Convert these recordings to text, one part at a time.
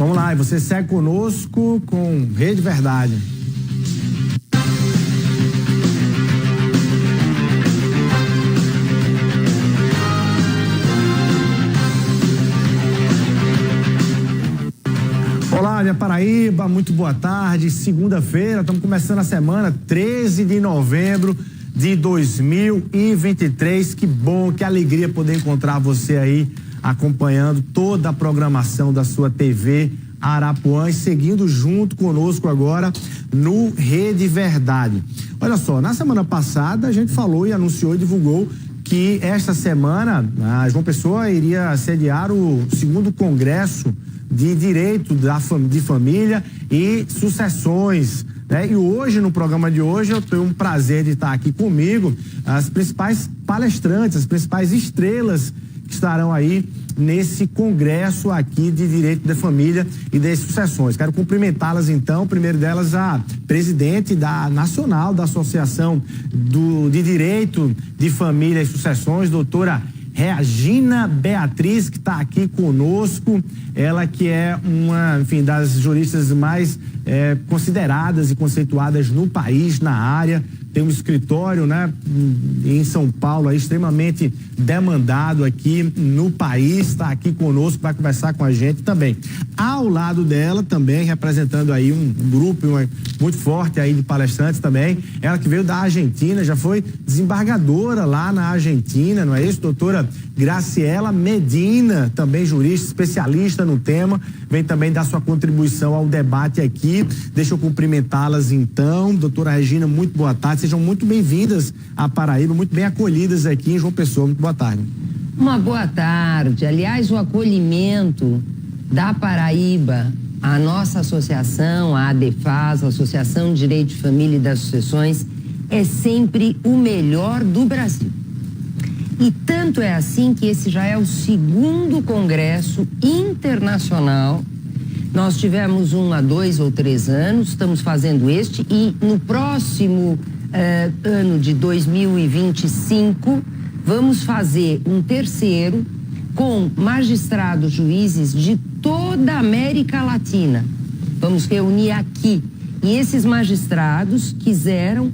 Vamos lá, e você segue conosco com Rede Verdade. Olá, minha Paraíba, muito boa tarde. Segunda-feira, estamos começando a semana, 13 de novembro de 2023. Que bom, que alegria poder encontrar você aí acompanhando toda a programação da sua TV Arapuã e seguindo junto conosco agora no Rede Verdade. Olha só, na semana passada a gente falou e anunciou e divulgou que esta semana a João Pessoa iria sediar o 2º Congresso de Direito de Família e Sucessões, né? E hoje, no programa de hoje, eu tenho um prazer de estar aqui comigo as principais palestrantes, as principais estrelas que estarão aí nesse congresso aqui de Direito de Família e de Sucessões. Quero cumprimentá-las então, primeiro delas a presidente nacional da Associação de Direito de Família e Sucessões, doutora Regina Beatriz, que está aqui conosco, ela que é uma, enfim, das juristas mais consideradas e conceituadas no país, na área, tem um escritório, né, em São Paulo, aí, extremamente demandado aqui no país, está aqui conosco, vai conversar com a gente também. Ao lado dela também, representando aí um grupo muito forte aí de palestrantes também, ela que veio da Argentina, já foi desembargadora lá na Argentina, não é isso? Doutora Graciela Medina, também jurista, especialista no tema, vem também dar sua contribuição ao debate aqui. Deixa eu cumprimentá-las então. Doutora Regina, muito boa tarde, sejam muito bem-vindas à Paraíba, muito bem acolhidas aqui em João Pessoa. Muito boa tarde. Uma boa tarde. Aliás, o acolhimento da Paraíba, a nossa associação, a ADEFAS, a Associação de Direito de Família e das Sucessões, é sempre o melhor do Brasil. E tanto é assim que esse já é o 2º Congresso Internacional. Nós tivemos um há 2 ou 3 anos, estamos fazendo este, e no próximo ano de 2025 vamos fazer um 3º com magistrados, juízes de toda a América Latina. Vamos reunir aqui. E esses magistrados quiseram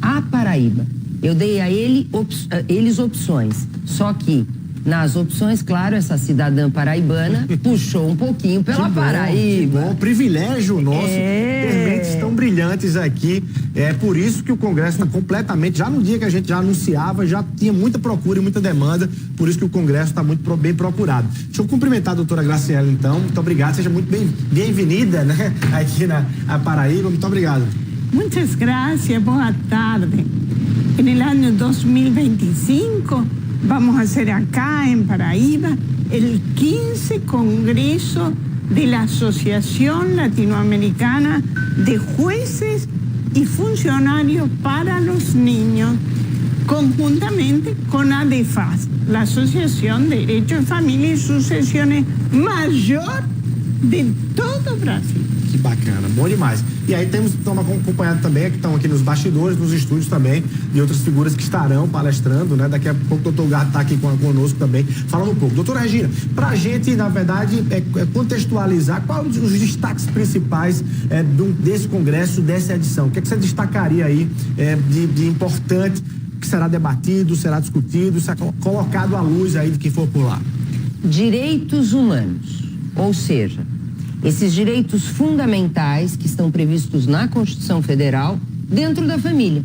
a Paraíba. Eu dei a eles opções, só que nas opções, claro, essa cidadã paraibana puxou um pouquinho pela Paraíba. Que bom, privilégio nosso ter mentes tão brilhantes aqui. É por isso que o Congresso está completamente, já no dia que a gente já anunciava, já tinha muita procura e muita demanda, por isso que o Congresso está muito bem procurado. Deixa eu cumprimentar a doutora Graciela, então. Muito obrigado, seja muito bem-vinda, né, aqui na Paraíba. Muito obrigado. Muchas gracias, boa tarde. En el año 2025 vamos a hacer acá en Paraíba el 15 Congreso de la Asociación Latinoamericana de Jueces y Funcionarios para los Niños, conjuntamente con ADEFAS, la Asociación de Derecho de Familia y Sucesiones mayor de todo Brasil. Que bacana, bom demais. E aí estamos acompanhando também, que estão aqui nos bastidores, nos estúdios também, e outras figuras que estarão palestrando, né? Daqui a pouco o doutor Gato está aqui conosco também, falando um pouco. Doutora Regina, para a gente, na verdade, contextualizar quais os destaques principais desse congresso, dessa edição. O que é que você destacaria aí de importante que será debatido, será discutido, será colocado à luz aí de quem for por lá? Direitos humanos, ou seja, esses direitos fundamentais que estão previstos na Constituição Federal dentro da família.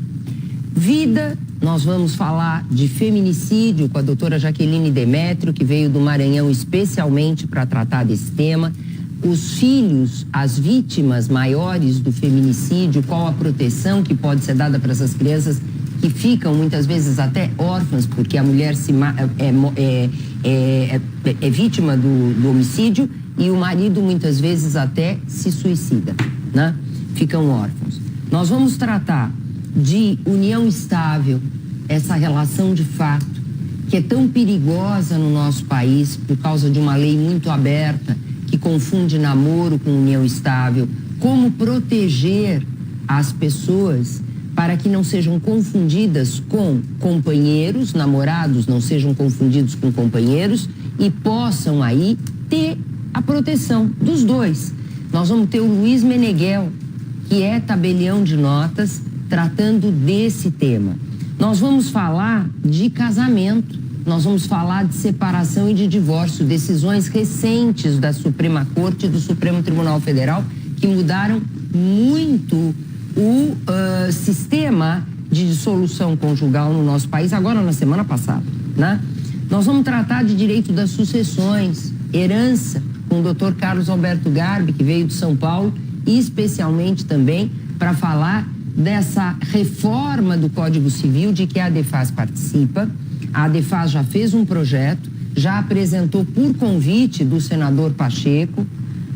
Vida, nós vamos falar de feminicídio com a doutora Jaqueline Demétrio, que veio do Maranhão especialmente para tratar desse tema. Os filhos, as vítimas maiores do feminicídio, qual a proteção que pode ser dada para essas crianças que ficam muitas vezes até órfãs, porque a mulher é vítima do homicídio, e o marido muitas vezes até se suicida, né? Ficam órfãos. Nós vamos tratar de união estável, essa relação de fato, que é tão perigosa no nosso país por causa de uma lei muito aberta, que confunde namoro com união estável. Como proteger as pessoas para que não sejam confundidas com companheiros, namorados não sejam confundidos com companheiros e possam aí ter a proteção dos dois. Nós vamos ter o Luiz Meneghel, que é tabelião de notas, tratando desse tema. Nós vamos falar de casamento, nós vamos falar de separação e de divórcio, decisões recentes da Suprema Corte e do Supremo Tribunal Federal que mudaram muito o sistema de dissolução conjugal no nosso país, agora na semana passada, né? Nós vamos tratar de direito das sucessões, herança, com o Dr. Carlos Alberto Garbi, que veio de São Paulo, e especialmente também para falar dessa reforma do Código Civil de que a ADEFAS participa. A ADEFAS já fez um projeto, já apresentou por convite do senador Pacheco,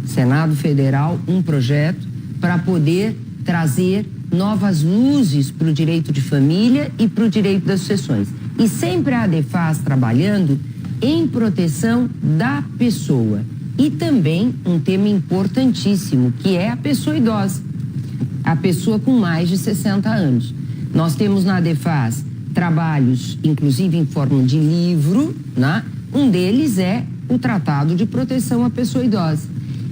Senado Federal, um projeto para poder trazer novas luzes para o direito de família e para o direito das sucessões. E sempre a ADEFAS trabalhando em proteção da pessoa. E também um tema importantíssimo, que é a pessoa idosa, a pessoa com mais de 60 anos. Nós temos na ADEFAS trabalhos, inclusive em forma de livro, né? Um deles é o Tratado de Proteção à Pessoa Idosa.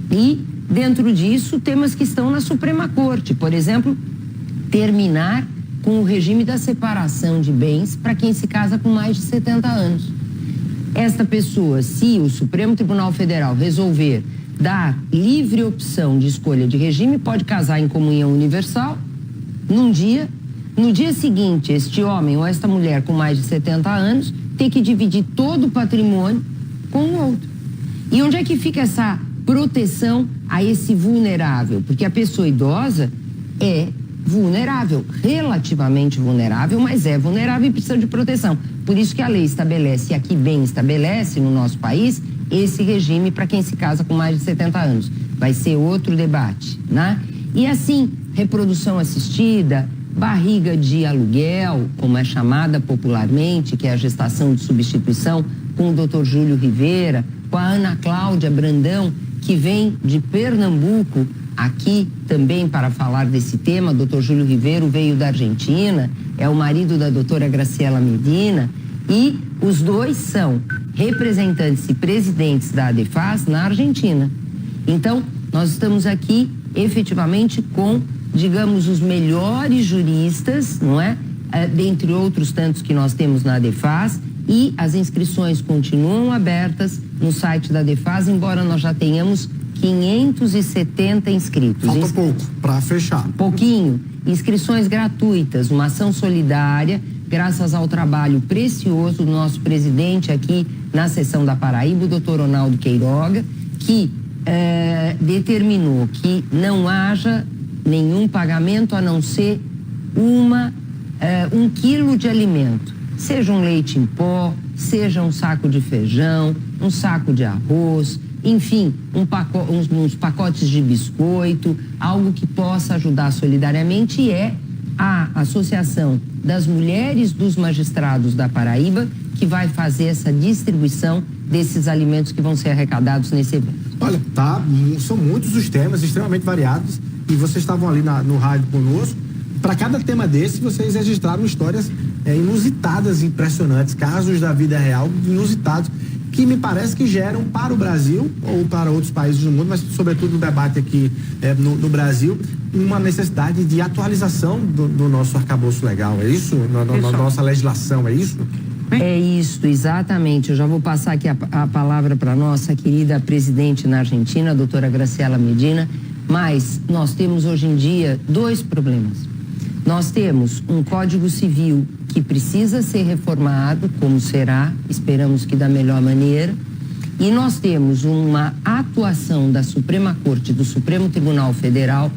E, dentro disso, temas que estão na Suprema Corte, por exemplo, terminar com o regime da separação de bens para quem se casa com mais de 70 anos. Esta pessoa, se o Supremo Tribunal Federal resolver dar livre opção de escolha de regime, pode casar em comunhão universal num dia. No dia seguinte, este homem ou esta mulher com mais de 70 anos ter que dividir todo o patrimônio com o outro. E onde é que fica essa proteção a esse vulnerável? Porque a pessoa idosa é vulnerável, relativamente vulnerável, mas é vulnerável e precisa de proteção. Por isso que a lei estabelece, e aqui bem estabelece no nosso país, esse regime para quem se casa com mais de 70 anos. Vai ser outro debate, né? E assim, reprodução assistida, barriga de aluguel, como é chamada popularmente, que é a gestação de substituição, com o Dr. Júlio Rivera, com a Ana Cláudia Brandão, que vem de Pernambuco, aqui também para falar desse tema. O Dr. Júlio Rivera veio da Argentina, é o marido da doutora Graciela Medina, e os dois são representantes e presidentes da ADEFAS na Argentina. Então, nós estamos aqui efetivamente com, digamos, os melhores juristas, não é? Dentre outros tantos que nós temos na ADEFAS, e as inscrições continuam abertas no site da ADEFAS, embora nós já tenhamos 570 inscritos. Falta pouco para fechar. Pouquinho. Inscrições gratuitas, uma ação solidária, graças ao trabalho precioso do nosso presidente aqui na seção da Paraíba, o doutor Ronaldo Queiroga, que determinou que não haja nenhum pagamento a não ser 1 quilo de alimento. Seja um leite em pó, seja um saco de feijão, um saco de arroz, enfim, uns pacotes de biscoito, algo que possa ajudar solidariamente, e é a Associação das Mulheres dos Magistrados da Paraíba que vai fazer essa distribuição desses alimentos que vão ser arrecadados nesse evento. Olha, são muitos os temas, extremamente variados, e vocês estavam ali no rádio conosco. Para cada tema desse, vocês registraram histórias inusitadas, impressionantes, casos da vida real inusitados, que me parece que geram para o Brasil ou para outros países do mundo, mas sobretudo no debate aqui no Brasil, uma necessidade de atualização do nosso arcabouço legal. É isso? Na nossa legislação, é isso? É isso, exatamente. Eu já vou passar aqui a palavra para a nossa querida presidente na Argentina, a doutora Graciela Medina, mas nós temos hoje em dia 2 problemas. Nós temos um Código Civil que precisa ser reformado, como será, esperamos que da melhor maneira, e nós temos uma atuação da Suprema Corte, do Supremo Tribunal Federal,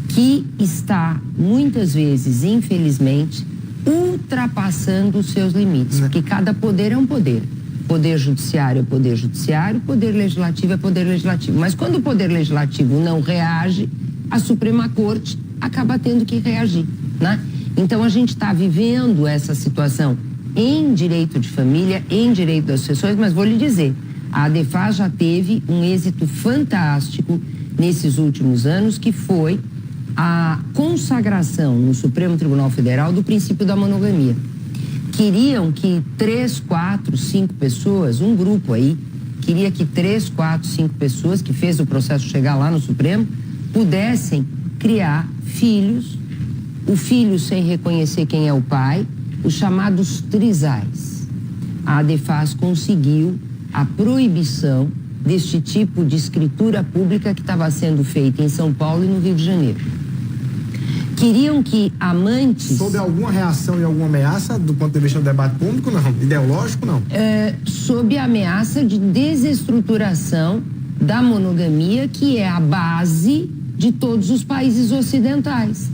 que está, muitas vezes, infelizmente, ultrapassando os seus limites, porque cada poder é um poder. Poder judiciário é poder judiciário, poder legislativo é poder legislativo. Mas quando o poder legislativo não reage, a Suprema Corte acaba tendo que reagir, né? Então a gente está vivendo essa situação em direito de família, em direito das sucessões, mas vou lhe dizer, a ADEFAS já teve um êxito fantástico nesses últimos anos, que foi a consagração no Supremo Tribunal Federal do princípio da monogamia. Queriam que 3, 4, 5 pessoas, um grupo aí, queria que 3, 4, 5 pessoas, que fez o processo chegar lá no Supremo, pudessem criar filhos, o filho sem reconhecer quem é o pai, os chamados trisais. A ADEFAS conseguiu a proibição deste tipo de escritura pública que estava sendo feita em São Paulo e no Rio de Janeiro. Queriam que amantes... Sob alguma reação e alguma ameaça do ponto de vista do debate público, não? Ideológico, não? Sob a ameaça de desestruturação da monogamia, que é a base de todos os países ocidentais.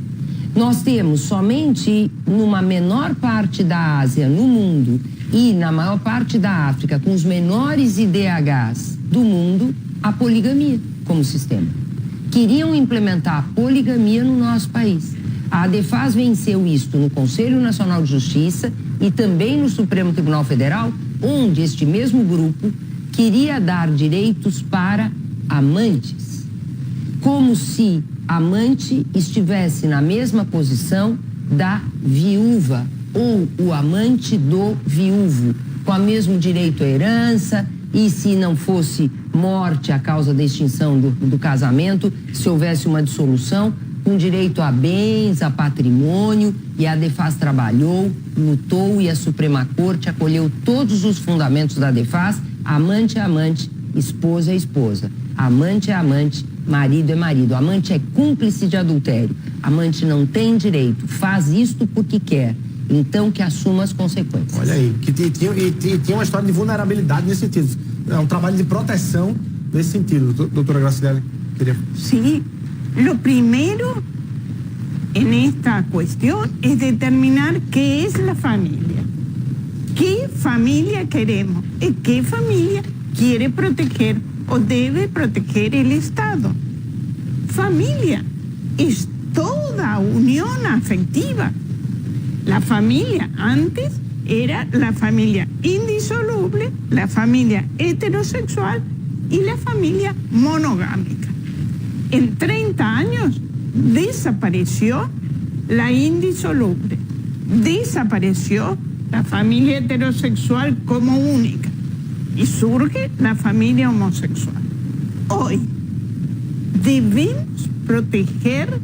Nós temos somente numa menor parte da Ásia, no mundo, e na maior parte da África, com os menores IDHs do mundo, a poligamia como sistema. Queriam implementar a poligamia no nosso país. A ADEFAS venceu isto no Conselho Nacional de Justiça e também no Supremo Tribunal Federal, onde este mesmo grupo queria dar direitos para amantes, como se amante estivesse na mesma posição da viúva ou o amante do viúvo, com o mesmo direito à herança, e se não fosse morte a causa da extinção do casamento, se houvesse uma dissolução, com direito a bens, a patrimônio, e a ADEFAS trabalhou, lutou e a Suprema Corte acolheu todos os fundamentos da ADEFAS. Amante é amante, esposa é esposa, amante é amante, marido é marido, amante é cúmplice de adultério, amante não tem direito, faz isto porque quer, então que assuma as consequências. Olha aí, que tinha uma história de vulnerabilidade nesse sentido, é um trabalho de proteção nesse sentido, doutora Graciela. Sí, lo primero en esta cuestión es determinar qué es la familia, qué familia queremos y qué familia quiere proteger o debe proteger el Estado. Familia es toda unión afectiva. La familia antes era la familia indisoluble, la familia heterosexual y la familia monogámica. En 30 años desapareció la indisoluble, desapareció la familia heterosexual como única y surge la familia homosexual. Hoy debemos proteger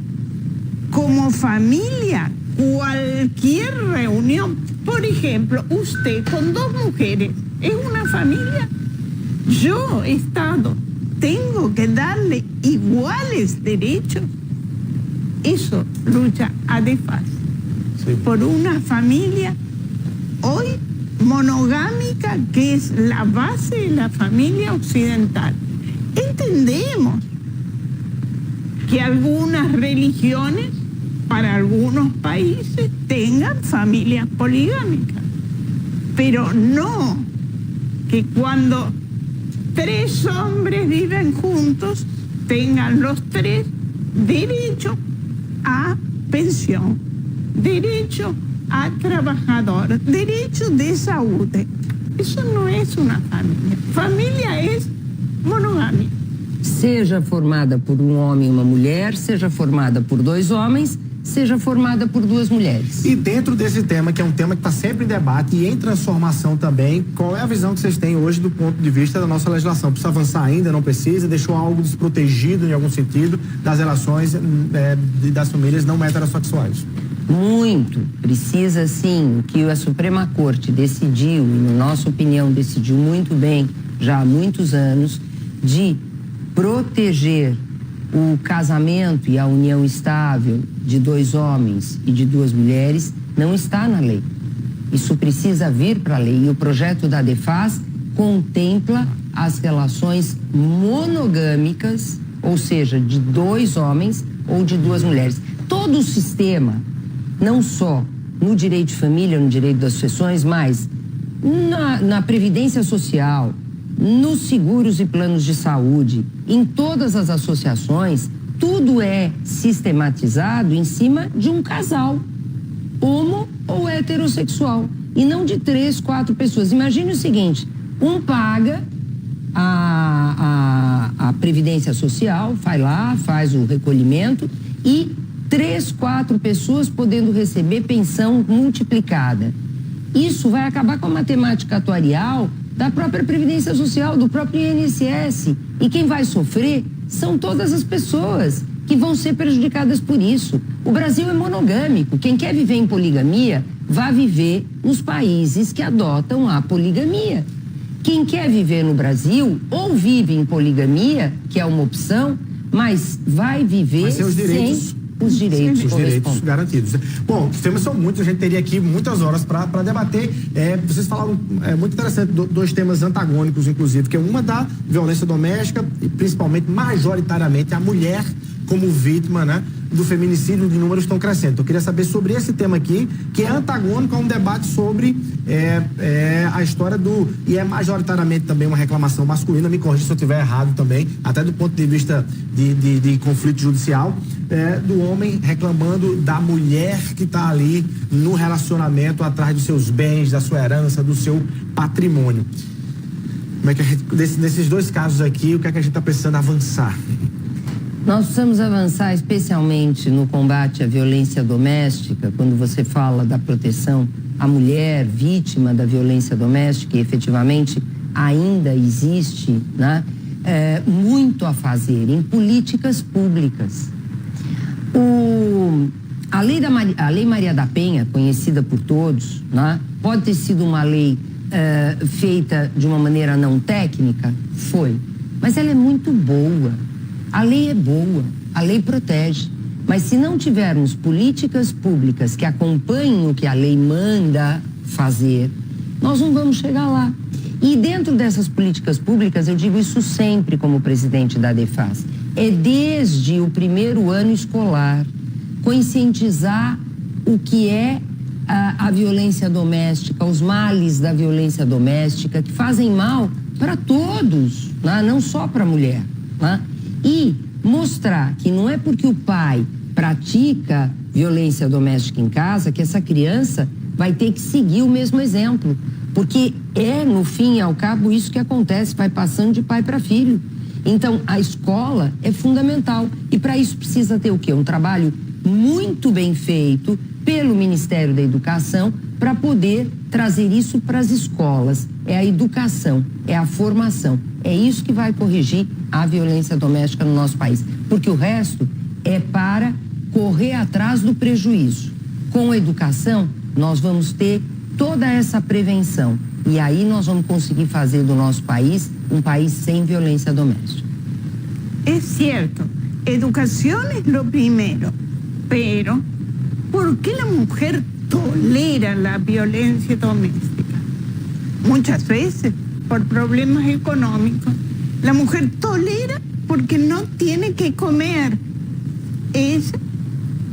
como familia cualquier reunión. Por ejemplo, usted con 2 mujeres es una familia. Yo, Estado, tengo que darle iguales derechos. Eso lucha ADEFAS. Sí. Por una familia hoy monogámica, que es la base de la familia occidental. Entendemos que algunas religiones, para algunos países, tengan familias poligámicas, pero no que cuando 3 hombres viven juntos tengan los 3 derecho a pensión, derecho a trabajador, derecho de salud. Eso no es una familia. Familia es monogamia. Seja formada por um homem e uma mulher, seja formada por 2 homens, seja formada por 2 mulheres. E dentro desse tema, que é um tema que está sempre em debate e em transformação também, qual é a visão que vocês têm hoje do ponto de vista da nossa legislação? Precisa avançar ainda, não precisa? Deixou algo desprotegido em algum sentido das relações das famílias não heterossexuais? Muito. Precisa sim. O que a Suprema Corte decidiu, e na nossa opinião decidiu muito bem, já há muitos anos, de proteger o casamento e a união estável de 2 homens e de 2 mulheres não está na lei. Isso precisa vir para a lei. E o projeto da ADEFAS contempla as relações monogâmicas, ou seja, de 2 homens ou de 2 mulheres. Todo o sistema, não só no direito de família, no direito das sucessões, mas na previdência social, nos seguros e planos de saúde, em todas as associações, tudo é sistematizado em cima de um casal, homo ou heterossexual, e não de 3, 4 pessoas. Imagine o seguinte, um paga a previdência social, vai lá, faz o recolhimento, e 3, 4 pessoas podendo receber pensão multiplicada. Isso vai acabar com a matemática atuarial da própria Previdência Social, do próprio INSS. E quem vai sofrer são todas as pessoas que vão ser prejudicadas por isso. O Brasil é monogâmico. Quem quer viver em poligamia, vai viver nos países que adotam a poligamia. Quem quer viver no Brasil, ou vive em poligamia, que é uma opção, mas vai viver sem os direitos garantidos. Bom, os temas são muitos, a gente teria aqui muitas horas para debater. Vocês falaram, muito interessante, dois temas antagônicos, inclusive, que é uma da violência doméstica e principalmente, majoritariamente, a mulher como vítima, né, do feminicídio, de números estão crescendo. Eu queria saber sobre esse tema aqui, que é antagônico a um debate sobre a história e é majoritariamente também uma reclamação masculina, me corrija se eu estiver errado também, até do ponto de vista de conflito judicial, do homem reclamando da mulher que está ali no relacionamento atrás dos seus bens, da sua herança, do seu patrimônio. Como é que a gente, nesses dois casos aqui, o que é que a gente está precisando avançar? Nós precisamos avançar especialmente no combate à violência doméstica, quando você fala da proteção à mulher vítima da violência doméstica, e efetivamente ainda existe, né, muito a fazer em políticas públicas. A Lei Maria da Penha, conhecida por todos, né, pode ter sido uma lei feita de uma maneira não técnica? Foi. Mas ela é muito boa. A lei é boa, a lei protege, mas se não tivermos políticas públicas que acompanhem o que a lei manda fazer, nós não vamos chegar lá. E dentro dessas políticas públicas, eu digo isso sempre como presidente da ADEFAS, é desde o primeiro ano escolar, conscientizar o que é a violência doméstica, os males da violência doméstica, que fazem mal para todos, né? Não só para a mulher, né? E mostrar que não é porque o pai pratica violência doméstica em casa que essa criança vai ter que seguir o mesmo exemplo. Porque no fim e ao cabo, isso que acontece, vai passando de pai para filho. Então, a escola é fundamental. E para isso precisa ter o quê? Um trabalho muito bem feito pelo Ministério da Educação para poder trazer isso para as escolas. É a educação, é a formação. É isso que vai corrigir a violência doméstica no nosso país. Porque o resto é para correr atrás do prejuízo. Com a educação, nós vamos ter toda essa prevenção. E aí nós vamos conseguir fazer do nosso país um país sem violência doméstica. É certo. Educação é o primeiro. Pero, ¿por qué la mujer tolera la violencia doméstica? Muchas veces por problemas económicos. La mujer tolera porque no tiene que comer ella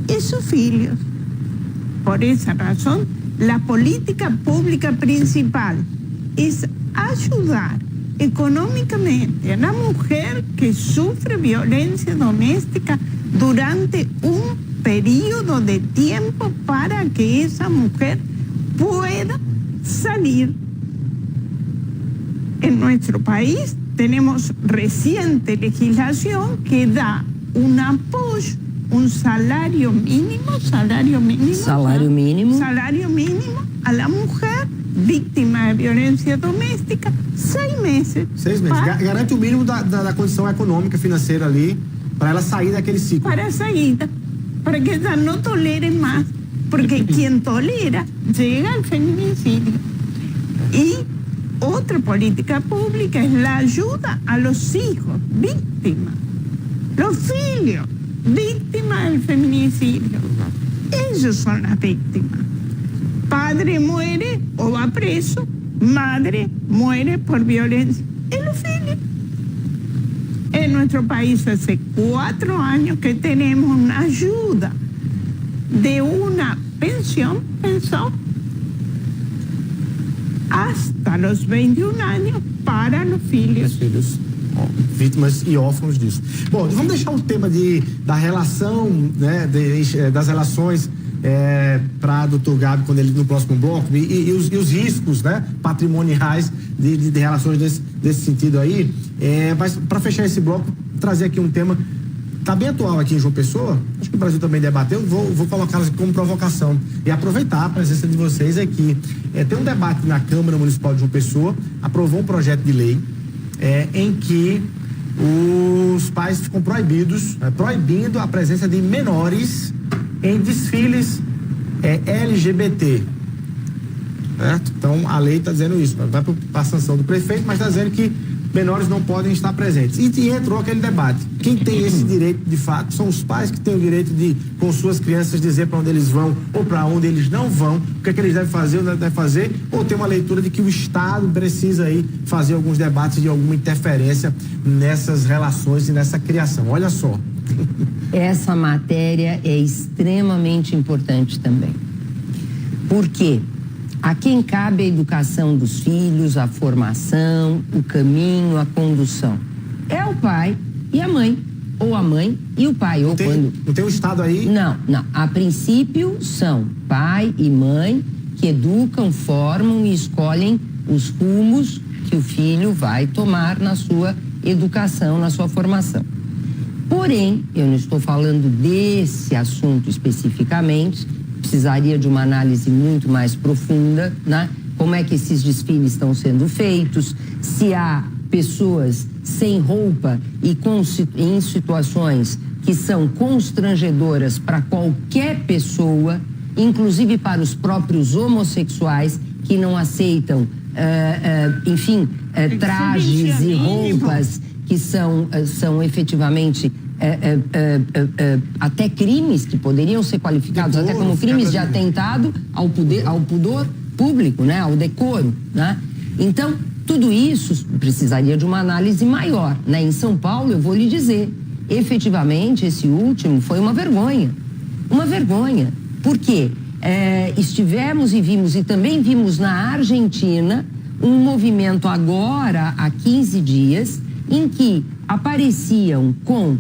y sus hijos. Por esa razón, la política pública principal es ayudar económicamente a la mujer que sufre violencia doméstica durante un periodo de tiempo para que esa mujer pueda salir. En nuestro país tenemos reciente legislación que da un apoyo, un salario mínimo a la mujer víctima de violência doméstica, 6 meses. 6 meses. Garante o mínimo da condição econômica, financeira ali, para ela sair daquele ciclo. Para a saída, para que ela não tolere mais. Porque quem tolera chega ao feminicídio. E outra política pública é a ajuda a los hijos víctimas, los filhos víctimas del feminicídio. Ellos son las víctimas. Padre muere o va preso, madre muere por violencia. Es los filhos. En nuestro país hace 4 años que tenemos una ayuda de una pensión hasta los 21 años para los filhos. Os filhos, vítimas e órfãos disso. Bom, vamos deixar o tema da relação, né, das relações para doutor Gabi, quando ele no próximo bloco, e os riscos, né, patrimoniais de relações desse sentido aí. Mas para fechar esse bloco, trazer aqui um tema que está bem atual aqui em João Pessoa. Acho que o Brasil também debateu, vou colocá-las como provocação e aproveitar a presença de vocês aqui. Tem um debate na Câmara Municipal de João Pessoa, aprovou um projeto de lei em que os pais ficam proibidos, proibindo a presença de menores em desfiles LGBT. Certo? Então a lei está dizendo isso, vai para a sanção do prefeito, mas está dizendo que menores não podem estar presentes. E entrou aquele debate. Quem tem esse direito de fato são os pais que têm o direito de, com suas crianças, dizer para onde eles vão ou para onde eles não vão, o que é que eles devem fazer ou não devem fazer, ou tem uma leitura de que o Estado precisa aí fazer alguns debates de alguma interferência nessas relações e nessa criação. Olha só. Essa matéria é extremamente importante também. Por quê? A quem cabe a educação dos filhos, a formação, o caminho, a condução? É o pai e a mãe, ou a mãe e o pai. Não tem o Estado aí? Não. A princípio são pai e mãe que educam, formam e escolhem os rumos que o filho vai tomar na sua educação, na sua formação. Porém, eu não estou falando desse assunto especificamente, precisaria de uma análise muito mais profunda, né? Como é que esses desfiles estão sendo feitos, se há pessoas sem roupa e em situações que são constrangedoras para qualquer pessoa, inclusive para os próprios homossexuais que não aceitam, trajes e roupas que são efetivamente até crimes que poderiam ser qualificados até como crimes de atentado ao pudor público, né, ao decoro, né? Então, tudo isso precisaria de uma análise maior, né? Em São Paulo, eu vou lhe dizer, efetivamente, esse último foi uma vergonha. Uma vergonha. Por quê? Estivemos e vimos, e também vimos na Argentina, um movimento agora, há 15 dias, em que apareciam com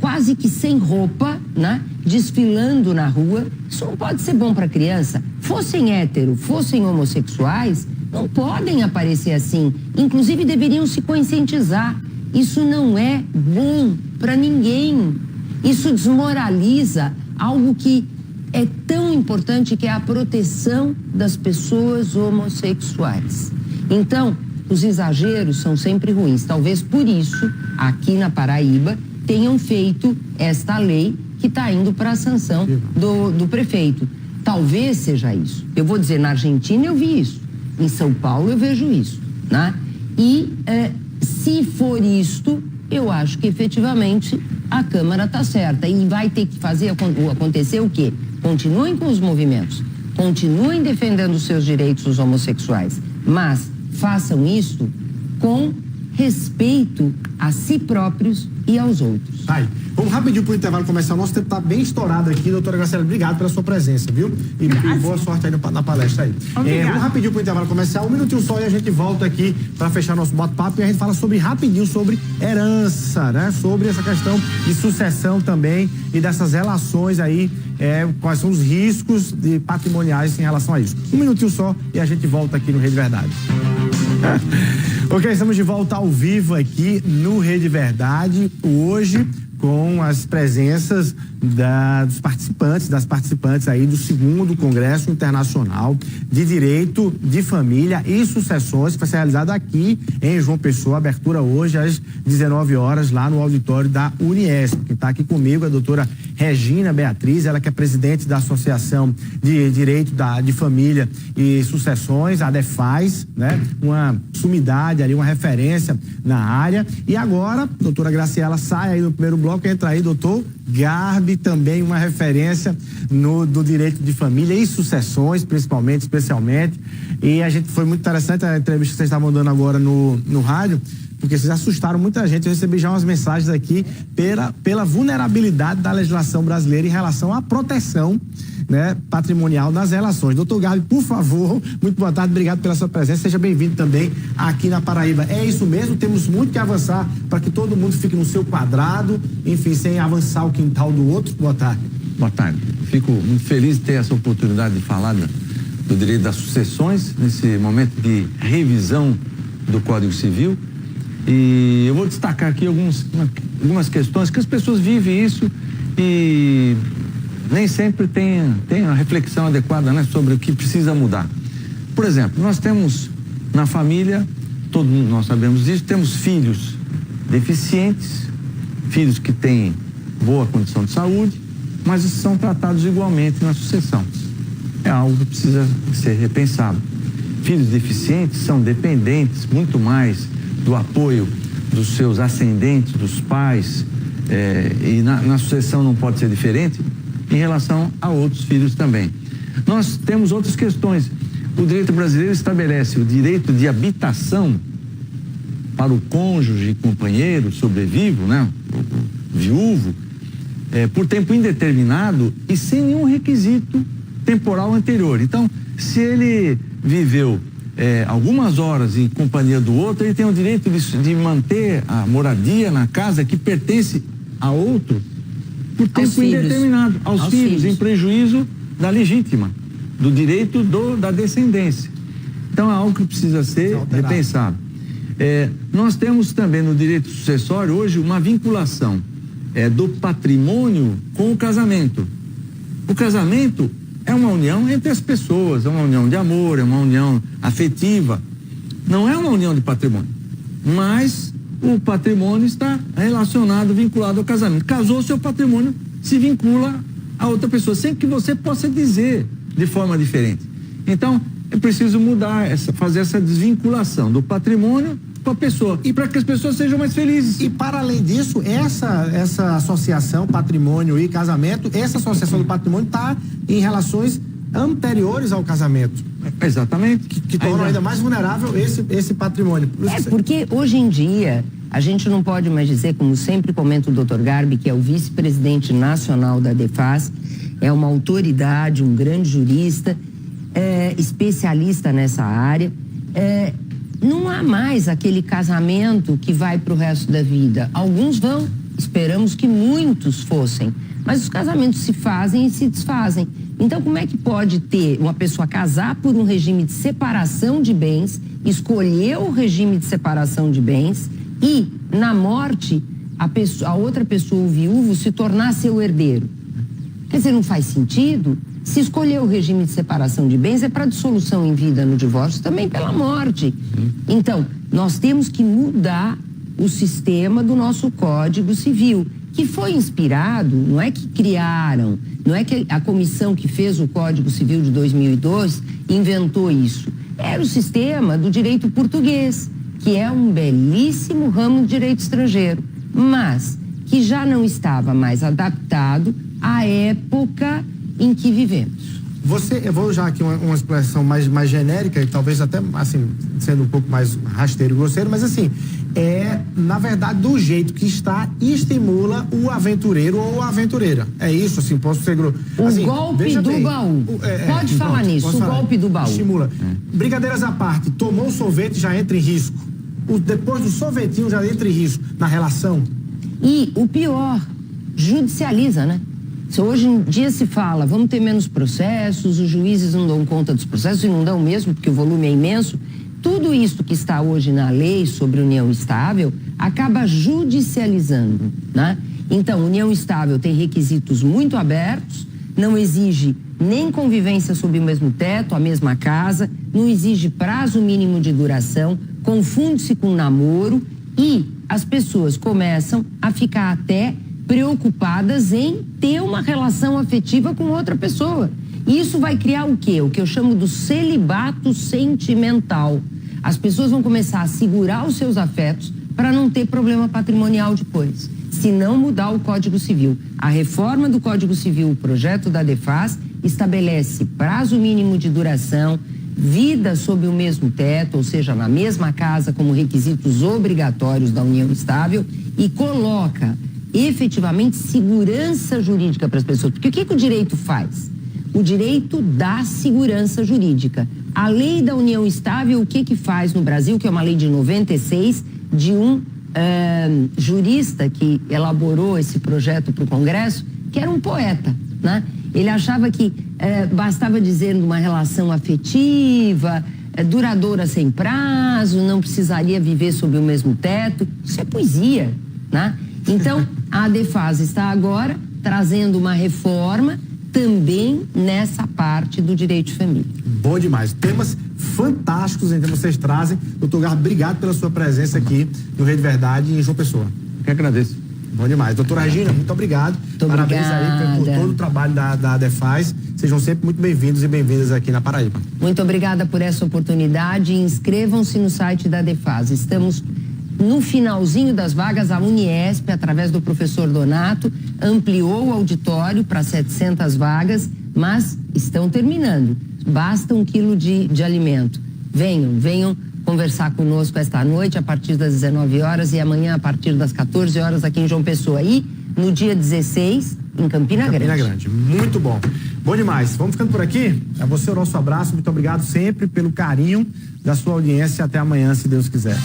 quase que sem roupa, né, desfilando na rua. Isso não pode ser bom para a criança. Fossem héteros, fossem homossexuais, não podem aparecer assim. Inclusive deveriam se conscientizar. Isso não é bom para ninguém. Isso desmoraliza algo que é tão importante, que é a proteção das pessoas homossexuais. Então, os exageros são sempre ruins. Talvez por isso, aqui na Paraíba, tenham feito esta lei que está indo para a sanção do prefeito. Talvez seja isso. Eu vou dizer, na Argentina eu vi isso. Em São Paulo eu vejo isso, né? E se for isto, eu acho que efetivamente a Câmara está certa e vai ter que fazer acontecer o quê? Continuem com os movimentos, continuem defendendo os seus direitos, os homossexuais, mas façam isso com respeito a si próprios e aos outros. Aí, vamos rapidinho para o intervalo comercial. Nosso tempo está bem estourado aqui, doutora Graciela. Obrigado pela sua presença, viu? E boa sorte aí na palestra aí. Vamos rapidinho para o intervalo comercial, um minutinho só, e a gente volta aqui para fechar nosso bate-papo, e a gente fala rapidinho sobre herança, né? Sobre essa questão de sucessão também e dessas relações aí, quais são os riscos patrimoniais em relação a isso. Um minutinho só e a gente volta aqui no Rede Verdade. Ok, estamos de volta ao vivo aqui no Rede Verdade, hoje com as presenças das participantes aí do 2º Congresso Internacional de Direito de Família e Sucessões, que vai ser realizado aqui em João Pessoa, abertura hoje às 19 horas lá no auditório da Uniesp. Quem está aqui comigo é a doutora Regina Beatriz, ela que é presidente da Associação de Direito de Família e Sucessões, a DEFAS, né? Uma sumidade ali, uma referência na área. E agora, doutora Graciela sai aí no primeiro bloco, entra aí doutor Garbi, também uma referência do direito de família e sucessões, especialmente. E a gente, foi muito interessante a entrevista que vocês estavam dando agora no rádio, porque vocês assustaram muita gente. Eu recebi já umas mensagens aqui pela vulnerabilidade da legislação brasileira em relação à proteção, né, patrimonial das relações. Doutor Garbi, por favor, muito boa tarde, obrigado pela sua presença, seja bem-vindo também aqui na Paraíba. É isso mesmo, temos muito que avançar para que todo mundo fique no seu quadrado, enfim, sem avançar o quintal do outro. Boa tarde. Boa tarde. Fico muito feliz de ter essa oportunidade de falar do direito das sucessões, nesse momento de revisão do Código Civil. E eu vou destacar aqui algumas questões que as pessoas vivem isso e nem sempre tem a reflexão adequada, né, sobre o que precisa mudar. Por exemplo, nós temos na família, todos nós sabemos disso, temos filhos deficientes, filhos que têm boa condição de saúde, mas são tratados igualmente na sucessão. É algo que precisa ser repensado. Filhos deficientes são dependentes muito mais do apoio dos seus ascendentes, dos pais, e na sucessão não pode ser diferente em relação a outros filhos também. Nós temos outras questões. O direito brasileiro estabelece o direito de habitação para o cônjuge, companheiro, sobrevivo, né? O viúvo, por tempo indeterminado e sem nenhum requisito temporal anterior. Então, se ele viveu algumas horas em companhia do outro, ele tem o direito de manter a moradia na casa que pertence a outro por tempo indeterminado, aos filhos, em prejuízo da legítima, do direito da descendência. Então é algo que precisa ser repensado. Nós temos também no direito sucessório hoje uma vinculação do patrimônio com o casamento. O casamento é uma união entre as pessoas, é uma união de amor, é uma união afetiva. Não é uma união de patrimônio, mas o patrimônio está relacionado, vinculado ao casamento. Casou, seu patrimônio se vincula a outra pessoa, sem que você possa dizer de forma diferente. Então, é preciso mudar, fazer essa desvinculação do patrimônio com a pessoa, e para que as pessoas sejam mais felizes. E para além disso, essa associação patrimônio e casamento, essa associação do patrimônio está em relações anteriores ao casamento. Exatamente. Que tornam ainda mais vulnerável esse patrimônio. Porque hoje em dia a gente não pode mais dizer, como sempre comenta o Dr. Garbi, que é o vice-presidente nacional da DEFAS, é uma autoridade, um grande jurista, especialista nessa área. Não há mais aquele casamento que vai para o resto da vida. Alguns vão, esperamos que muitos fossem, mas os casamentos se fazem e se desfazem. Então, como é que pode ter uma pessoa casar por um regime de separação de bens, escolher o regime de separação de bens e, na morte, a outra pessoa, o viúvo, se tornar seu herdeiro? Quer dizer, não faz sentido. Se escolher o regime de separação de bens é para dissolução em vida no divórcio, também pela morte. Então, nós temos que mudar o sistema do nosso Código Civil, que foi inspirado, não é que criaram, não é que a comissão que fez o Código Civil de 2002 inventou isso. Era o sistema do direito português, que é um belíssimo ramo de direito estrangeiro, mas que já não estava mais adaptado à época em que vivemos. Eu vou usar aqui uma expressão mais genérica, e talvez até, assim, sendo um pouco mais rasteiro e grosseiro, mas assim, na verdade, do jeito que está, estimula o aventureiro ou a aventureira. É isso, assim, posso ser grosso. Assim, o golpe do baú. Pode falar nisso, o golpe do baú. Estimula. Brincadeiras à parte, tomou um sorvete, já entra em risco. Depois do sorvetinho, já entra em risco na relação. E o pior, judicializa, né? Hoje em dia se fala, vamos ter menos processos, os juízes não dão conta dos processos, e não dão mesmo, porque o volume é imenso. Tudo isso que está hoje na lei sobre união estável acaba judicializando, né? Então, união estável tem requisitos muito abertos, não exige nem convivência sob o mesmo teto, a mesma casa, não exige prazo mínimo de duração, confunde-se com namoro, e as pessoas começam a ficar até preocupadas em ter uma relação afetiva com outra pessoa. E isso vai criar o quê? O que eu chamo do celibato sentimental. As pessoas vão começar a segurar os seus afetos para não ter problema patrimonial depois, se não mudar o Código Civil. A reforma do Código Civil, o projeto da DEFAS, estabelece prazo mínimo de duração, vida sob o mesmo teto, ou seja, na mesma casa, como requisitos obrigatórios da união estável, e coloca efetivamente segurança jurídica para as pessoas. Porque o que o direito faz? O direito dá segurança jurídica. A lei da união estável, o que faz no Brasil, que é uma lei de 96, de um jurista que elaborou esse projeto para o Congresso, que era um poeta, né? Ele achava que bastava dizer uma relação afetiva, duradoura sem prazo, não precisaria viver sob o mesmo teto. Isso é poesia, né? Então, a ADEFAS está agora trazendo uma reforma também nessa parte do direito de família. Bom demais. Temas fantásticos, então, vocês trazem. Doutor Garro, obrigado pela sua presença aqui no Rede Verdade em João Pessoa. Eu agradeço. Bom demais. Doutora Regina, muito obrigado. Parabéns aí por todo o trabalho da ADEFAS. Sejam sempre muito bem-vindos e bem-vindas aqui na Paraíba. Muito obrigada por essa oportunidade. Inscrevam-se no site da ADEFAS. Estamos no finalzinho das vagas. A Uniesp, através do professor Donato, ampliou o auditório para 700 vagas, mas estão terminando. Basta 1 quilo de alimento. Venham conversar conosco esta noite a partir das 19 horas e amanhã a partir das 14 horas aqui em João Pessoa. E no dia 16 em Campina Grande. Campina Grande, muito bom. Bom demais. Vamos ficando por aqui. A você o nosso abraço. Muito obrigado sempre pelo carinho da sua audiência. Até amanhã, se Deus quiser.